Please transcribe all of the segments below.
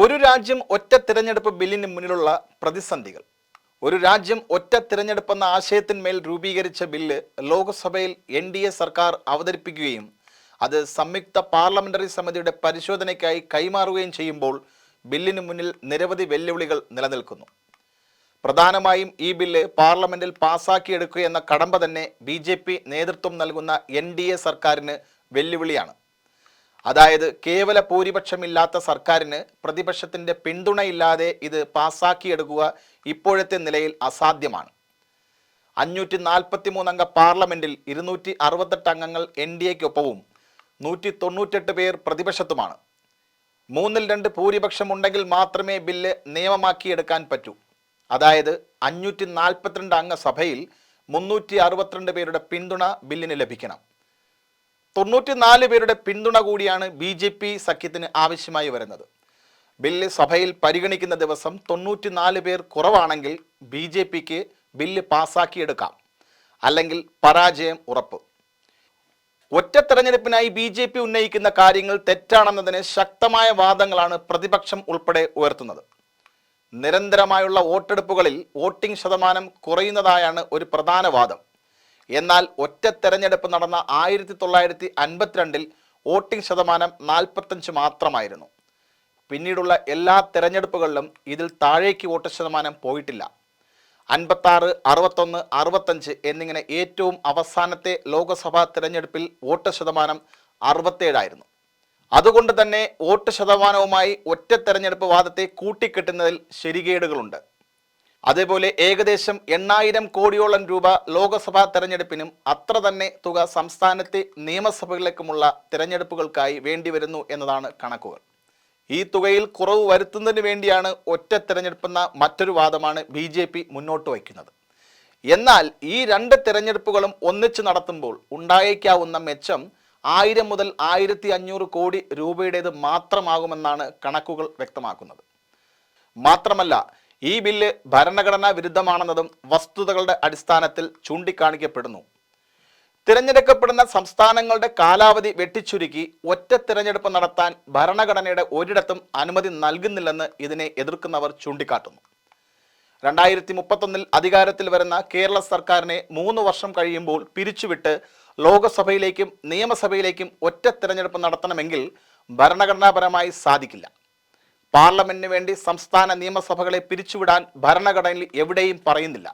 ഒരു രാജ്യം ഒറ്റ തിരഞ്ഞെടുപ്പ് ബില്ലിന് മുന്നിലുള്ള പ്രതിസന്ധികൾ. ഒരു രാജ്യം ഒറ്റ തിരഞ്ഞെടുപ്പെന്ന ആശയത്തിന്മേൽ രൂപീകരിച്ച ബില്ല് ലോക്സഭയിൽ NDA സർക്കാർ അവതരിപ്പിക്കുകയും അത് സംയുക്ത പാർലമെന്ററി സമിതിയുടെ പരിശോധനയ്ക്കായി കൈമാറുകയും ചെയ്യുമ്പോൾ ബില്ലിന് മുന്നിൽ നിരവധി വെല്ലുവിളികൾ നിലനിൽക്കുന്നു. പ്രധാനമായും ഈ ബില്ല് പാർലമെന്റിൽ പാസാക്കിയെടുക്കുക എന്ന കടമ്പ തന്നെ BJP നേതൃത്വം നൽകുന്ന NDA സർക്കാരിന് വെല്ലുവിളിയാണ്. അതായത് കേവല ഭൂരിപക്ഷമില്ലാത്ത സർക്കാരിന് പ്രതിപക്ഷത്തിൻ്റെ പിന്തുണയില്ലാതെ ഇത് പാസാക്കിയെടുക്കുക ഇപ്പോഴത്തെ നിലയിൽ അസാധ്യമാണ്. 543 അംഗ പാർലമെന്റിൽ 268 അംഗങ്ങൾ NDAയ്ക്കൊപ്പവും 198 പേർ പ്രതിപക്ഷത്തുമാണ്. 2/3 ഭൂരിപക്ഷം ഉണ്ടെങ്കിൽ മാത്രമേ ബില്ല് നിയമമാക്കിയെടുക്കാൻ പറ്റൂ. അതായത് 542 അംഗ സഭയിൽ 362 പേരുടെ പിന്തുണ ബില്ലിന് ലഭിക്കണം. 94 പേരുടെ പിന്തുണ കൂടിയാണ് BJP സഖ്യത്തിന് ആവശ്യമായി വരുന്നത്. ബില്ല് സഭയിൽ പരിഗണിക്കുന്ന ദിവസം 94 പേർ കുറവാണെങ്കിൽ BJPക്ക് ബില്ല് പാസാക്കിയെടുക്കാം, അല്ലെങ്കിൽ പരാജയം ഉറപ്പ്. ഒറ്റ തെരഞ്ഞെടുപ്പിനായി BJP ഉന്നയിക്കുന്ന കാര്യങ്ങൾ തെറ്റാണെന്നതിന് ശക്തമായ വാദങ്ങളാണ് പ്രതിപക്ഷം ഉൾപ്പെടെ ഉയർത്തുന്നത്. നിരന്തരമായുള്ള വോട്ടെടുപ്പുകളിൽ വോട്ടിംഗ് ശതമാനം കുറയുന്നതായാണ് ഒരു പ്രധാന വാദം. എന്നാൽ ഒറ്റ തെരഞ്ഞെടുപ്പ് നടന്ന 1952 വോട്ടിംഗ് ശതമാനം 45 മാത്രമായിരുന്നു. പിന്നീടുള്ള എല്ലാ തെരഞ്ഞെടുപ്പുകളിലും ഇതിൽ താഴേക്ക് വോട്ട് ശതമാനം പോയിട്ടില്ല. 56, 61, 65 എന്നിങ്ങനെ ഏറ്റവും അവസാനത്തെ ലോക്സഭാ തെരഞ്ഞെടുപ്പിൽ വോട്ട് ശതമാനം 67 ആയിരുന്നു. അതുകൊണ്ട് തന്നെ വോട്ട് ശതമാനവുമായി ഒറ്റ തെരഞ്ഞെടുപ്പ് വാദത്തെ കൂട്ടിക്കെട്ടുന്നതിൽ ശരികേടുകളുണ്ട്. അതേപോലെ ഏകദേശം 8000 കോടിയോളം രൂപ ലോക്സഭാ തെരഞ്ഞെടുപ്പിനും അത്ര തന്നെ തുക സംസ്ഥാനത്തെ നിയമസഭകളിലേക്കുമുള്ള തിരഞ്ഞെടുപ്പുകൾക്കായി വേണ്ടിവരുന്നു എന്നതാണ് കണക്കുകൾ. ഈ തുകയിൽ കുറവ് വരുത്തുന്നതിന് വേണ്ടിയാണ് ഒറ്റ തിരഞ്ഞെടുപ്പെന്ന മറ്റൊരു വാദമാണ് BJP മുന്നോട്ട് വയ്ക്കുന്നത്. എന്നാൽ ഈ രണ്ട് തിരഞ്ഞെടുപ്പുകളും ഒന്നിച്ച് നടത്തുമ്പോൾ ഉണ്ടായേക്കാവുന്ന മെച്ചം 1000 മുതൽ 1500 കോടി രൂപയുടേത് മാത്രമാകുമെന്നാണ് കണക്കുകൾ വ്യക്തമാക്കുന്നത്. മാത്രമല്ല, ഈ ബില്ല് ഭരണഘടനാ വിരുദ്ധമാണെന്നതും വസ്തുതകളുടെ അടിസ്ഥാനത്തിൽ ചൂണ്ടിക്കാണിക്കപ്പെടുന്നു. തിരഞ്ഞെടുക്കപ്പെടുന്ന സംസ്ഥാനങ്ങളുടെ കാലാവധി വെട്ടിച്ചുരുക്കി ഒറ്റ തിരഞ്ഞെടുപ്പ് നടത്താൻ ഭരണഘടനയുടെ ഒരിടത്തും അനുമതി നൽകുന്നില്ലെന്ന് ഇതിനെ എതിർക്കുന്നവർ ചൂണ്ടിക്കാട്ടുന്നു. 2031 അധികാരത്തിൽ വരുന്ന കേരള സർക്കാരിനെ 3 വർഷം കഴിയുമ്പോൾ പിരിച്ചുവിട്ട് ലോക്സഭയിലേക്കും നിയമസഭയിലേക്കും ഒറ്റ തിരഞ്ഞെടുപ്പ് നടത്തണമെങ്കിൽ ഭരണഘടനാപരമായി സാധിക്കില്ല. പാർലമെന്റിന് വേണ്ടി സംസ്ഥാന നിയമസഭകളെ പിരിച്ചുവിടാൻ ഭരണഘടനയിൽ എവിടെയും പറയുന്നില്ല.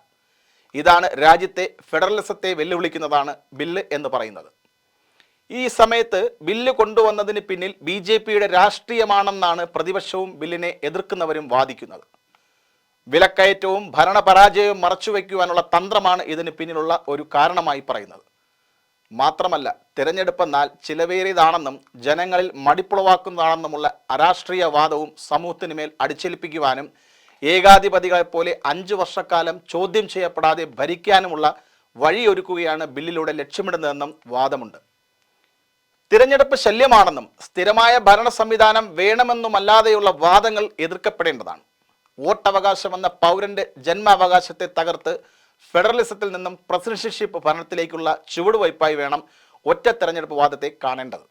ഇതാണ് രാജ്യത്തെ ഫെഡറലിസത്തെ വെല്ലുവിളിക്കുന്നതാണ് ബില്ല് എന്ന് പറയുന്നത്. ഈ സമയത്ത് ബില്ല് കൊണ്ടുവന്നതിന് പിന്നിൽ BJPയുടെ രാഷ്ട്രീയമാണെന്നാണ് പ്രതിപക്ഷവും ബില്ലിനെ എതിർക്കുന്നവരും വാദിക്കുന്നത്. വിലക്കയറ്റവും ഭരണപരാജയവും മറച്ചുവെക്കുവാനുള്ള തന്ത്രമാണ് ഇതിന് പിന്നിലുള്ള ഒരു കാരണമായി പറയുന്നത്. മാത്രമല്ല, തിരഞ്ഞെടുപ്പെന്നാൽ ചിലവേറിയതാണെന്നും ജനങ്ങളിൽ മടിപ്പുളവാക്കുന്നതാണെന്നുമുള്ള അരാഷ്ട്രീയ വാദവും സമൂഹത്തിന് മേൽ അടിച്ചേൽപ്പിക്കുവാനും ഏകാധിപതികളെപ്പോലെ 5 വർഷക്കാലം ചോദ്യം ചെയ്യപ്പെടാതെ ഭരിക്കാനുമുള്ള വഴിയൊരുക്കുകയാണ് ബില്ലിലൂടെ ലക്ഷ്യമിടുന്നതെന്നും വാദമുണ്ട്. തിരഞ്ഞെടുപ്പ് ശല്യമാണെന്നും സ്ഥിരമായ ഭരണ സംവിധാനം വേണമെന്നുമല്ലാതെയുള്ള വാദങ്ങൾ എതിർക്കപ്പെടേണ്ടതാണ്. വോട്ടവകാശമെന്ന പൗരന്റെ ജന്മാവകാശത്തെ തകർത്ത് ഫെഡറലിസത്തിൽ നിന്നും പ്രസിഡൻഷ്യഷിപ്പ് ഭരണത്തിലേക്കുള്ള ചുവടുവയ്പായി വേണം ഒറ്റ തെരഞ്ഞെടുപ്പ് വാദത്തെ കാണേണ്ടത്.